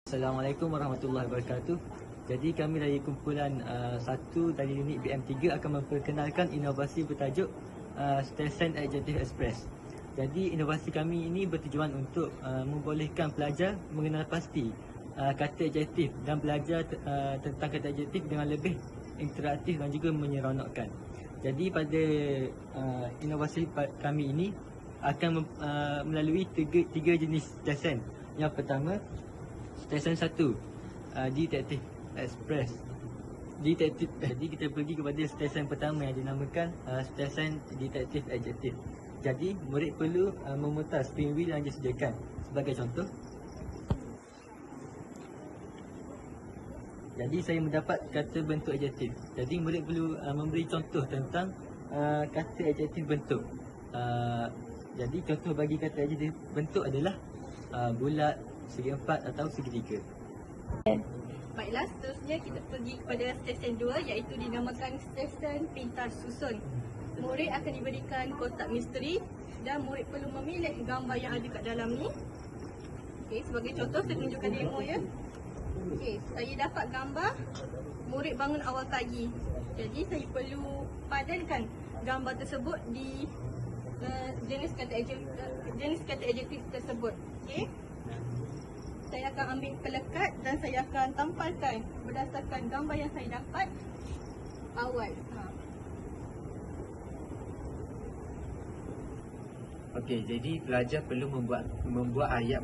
Assalamualaikum warahmatullahi wabarakatuh. Jadi kami dari kumpulan 1 dari unit BM3 akan memperkenalkan inovasi bertajuk Stesen Adjektif Express. Jadi inovasi kami ini bertujuan untuk membolehkan pelajar mengenal pasti kata adjektif dan belajar tentang kata adjektif dengan lebih interaktif dan juga menyeronokkan. Jadi pada inovasi kami ini akan melalui tiga jenis stesen. Yang pertama, stesen 1, Detective Express. Jadi kita pergi kepada stesen pertama yang dinamakan stesen Detective Adjective. Jadi murid perlu memutar spin wheel yang disediakan. Sebagai contoh, jadi saya mendapat kata bentuk adjektif. Jadi murid perlu memberi contoh tentang kata adjektif bentuk. Jadi contoh bagi kata adjektif bentuk adalah bulat, segi empat atau segitiga. Baiklah, seterusnya kita pergi kepada stesen 2 iaitu dinamakan stesen pintas susun. Murid akan diberikan kotak misteri dan murid perlu memilih gambar yang ada kat dalam ni. Okey, sebagai contoh saya tunjukkan demo ya. Okey, saya dapat gambar murid bangun awal pagi. Jadi saya perlu padankan gambar tersebut di jenis kata adjektif tersebut. Okey. Saya akan ambil pelekat dan saya akan tampalkan berdasarkan gambar yang saya dapat awal. Okey, jadi pelajar perlu membuat ayat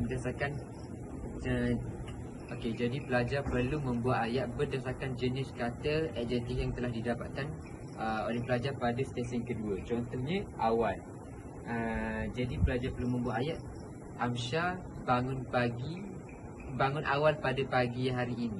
berdasarkan jenis kata adjektif yang telah didapatkan oleh pelajar pada stesen kedua. Contohnya awal. Jadi pelajar perlu membuat ayat Amsyah bangun awal pada pagi hari ini.